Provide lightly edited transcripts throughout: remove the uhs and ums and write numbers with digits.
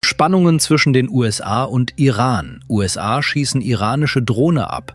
Spannungen zwischen den USA und Iran. USA schießen iranische Drohne ab.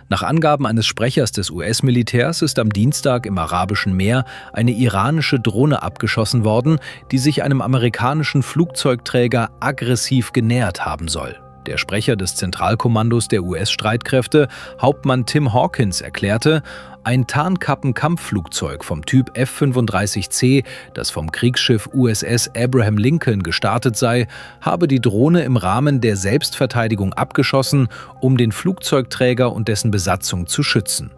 Nach Angaben eines Sprechers des US-Militärs ist am Dienstag im Arabischen Meer eine iranische Drohne abgeschossen worden, die sich einem amerikanischen Flugzeugträger aggressiv genähert haben soll. Der Sprecher des Zentralkommandos der US-Streitkräfte, Hauptmann Tim Hawkins, erklärte, ein Tarnkappen-Kampfflugzeug vom Typ F-35C, das vom Kriegsschiff USS Abraham Lincoln gestartet sei, habe die Drohne im Rahmen der Selbstverteidigung abgeschossen, um den Flugzeugträger und dessen Besatzung zu schützen.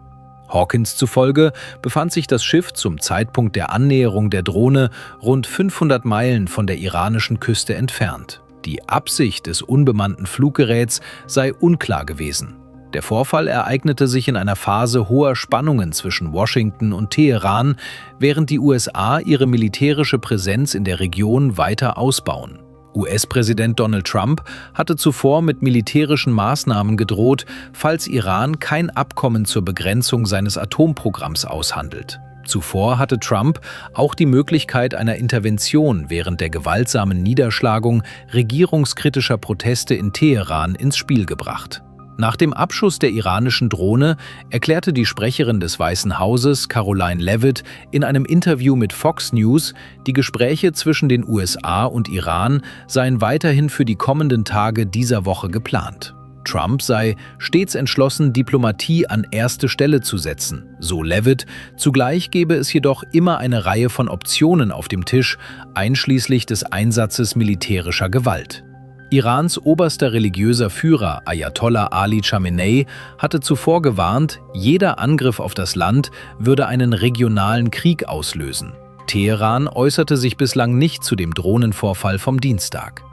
Hawkins zufolge befand sich das Schiff zum Zeitpunkt der Annäherung der Drohne rund 500 Meilen von der iranischen Küste entfernt. Die Absicht des unbemannten Fluggeräts sei unklar gewesen. Der Vorfall ereignete sich in einer Phase hoher Spannungen zwischen Washington und Teheran, während die USA ihre militärische Präsenz in der Region weiter ausbauen. US-Präsident Donald Trump hatte zuvor mit militärischen Maßnahmen gedroht, falls Iran kein Abkommen zur Begrenzung seines Atomprogramms aushandelt. Zuvor hatte Trump auch die Möglichkeit einer Intervention während der gewaltsamen Niederschlagung regierungskritischer Proteste in Teheran ins Spiel gebracht. Nach dem Abschuss der iranischen Drohne erklärte die Sprecherin des Weißen Hauses, Karoline Leavitt, in einem Interview mit Fox News, die Gespräche zwischen den USA und Iran seien weiterhin für die kommenden Tage dieser Woche geplant. Trump sei stets entschlossen, Diplomatie an erste Stelle zu setzen, so Leavitt. Zugleich gebe es jedoch immer eine Reihe von Optionen auf dem Tisch, einschließlich des Einsatzes militärischer Gewalt. Irans oberster religiöser Führer Ayatollah Ali Khamenei hatte zuvor gewarnt, jeder Angriff auf das Land würde einen regionalen Krieg auslösen. Teheran äußerte sich bislang nicht zu dem Drohnenvorfall vom Dienstag.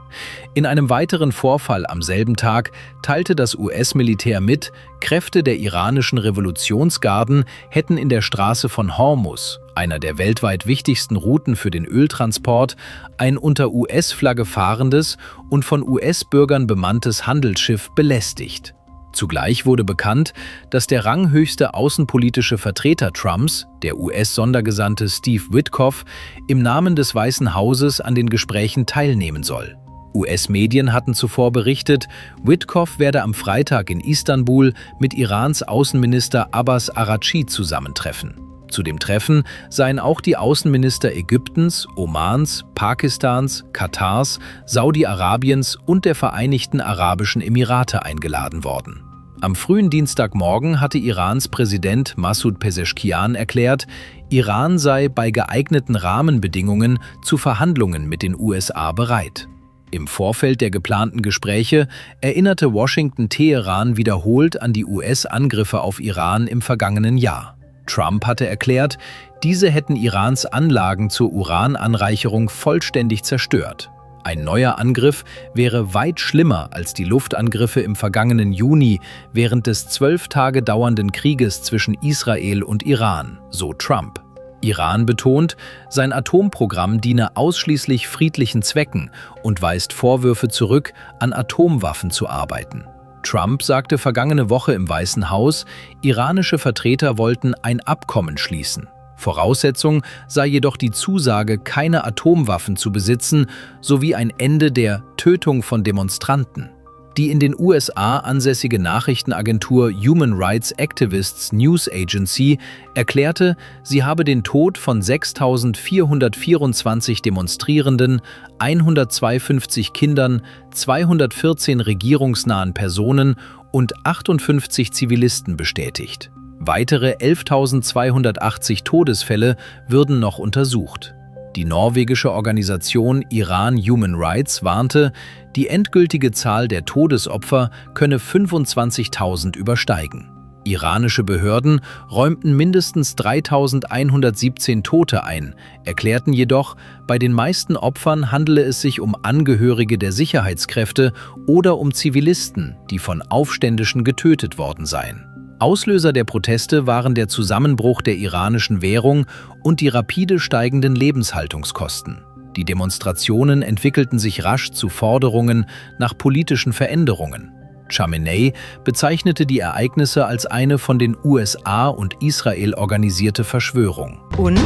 In einem weiteren Vorfall am selben Tag teilte das US-Militär mit, Kräfte der iranischen Revolutionsgarden hätten in der Straße von Hormuz, einer der weltweit wichtigsten Routen für den Öltransport, ein unter US-Flagge fahrendes und von US-Bürgern bemanntes Handelsschiff belästigt. Zugleich wurde bekannt, dass der ranghöchste außenpolitische Vertreter Trumps, der US-Sondergesandte Steve Witkoff, im Namen des Weißen Hauses an den Gesprächen teilnehmen soll. US-Medien hatten zuvor berichtet, Witkoff werde am Freitag in Istanbul mit Irans Außenminister Abbas Araghchi zusammentreffen. Zu dem Treffen seien auch die Außenminister Ägyptens, Omans, Pakistans, Katars, Saudi-Arabiens und der Vereinigten Arabischen Emirate eingeladen worden. Am frühen Dienstagmorgen hatte Irans Präsident Massoud Pezeshkian erklärt, Iran sei bei geeigneten Rahmenbedingungen zu Verhandlungen mit den USA bereit. Im Vorfeld der geplanten Gespräche erinnerte Washington Teheran wiederholt an die US-Angriffe auf Iran im vergangenen Jahr. Trump hatte erklärt, diese hätten Irans Anlagen zur Urananreicherung vollständig zerstört. Ein neuer Angriff wäre weit schlimmer als die Luftangriffe im vergangenen Juni während des 12 Tage dauernden Krieges zwischen Israel und Iran, so Trump. Iran betont, sein Atomprogramm diene ausschließlich friedlichen Zwecken und weist Vorwürfe zurück, an Atomwaffen zu arbeiten. Trump sagte vergangene Woche im Weißen Haus, iranische Vertreter wollten ein Abkommen schließen. Voraussetzung sei jedoch die Zusage, keine Atomwaffen zu besitzen, sowie ein Ende der Tötung von Demonstranten. Die in den USA ansässige Nachrichtenagentur Human Rights Activists News Agency erklärte, sie habe den Tod von 6.424 Demonstrierenden, 152 Kindern, 214 regierungsnahen Personen und 58 Zivilisten bestätigt. Weitere 11.280 Todesfälle würden noch untersucht. Die norwegische Organisation Iran Human Rights warnte, die endgültige Zahl der Todesopfer könne 25.000 übersteigen. Iranische Behörden räumten mindestens 3.117 Tote ein, erklärten jedoch, bei den meisten Opfern handele es sich um Angehörige der Sicherheitskräfte oder um Zivilisten, die von Aufständischen getötet worden seien. Auslöser der Proteste waren der Zusammenbruch der iranischen Währung und die rapide steigenden Lebenshaltungskosten. Die Demonstrationen entwickelten sich rasch zu Forderungen nach politischen Veränderungen. Khamenei bezeichnete die Ereignisse als eine von den USA und Israel organisierte Verschwörung. Und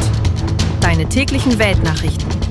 deine täglichen Weltnachrichten.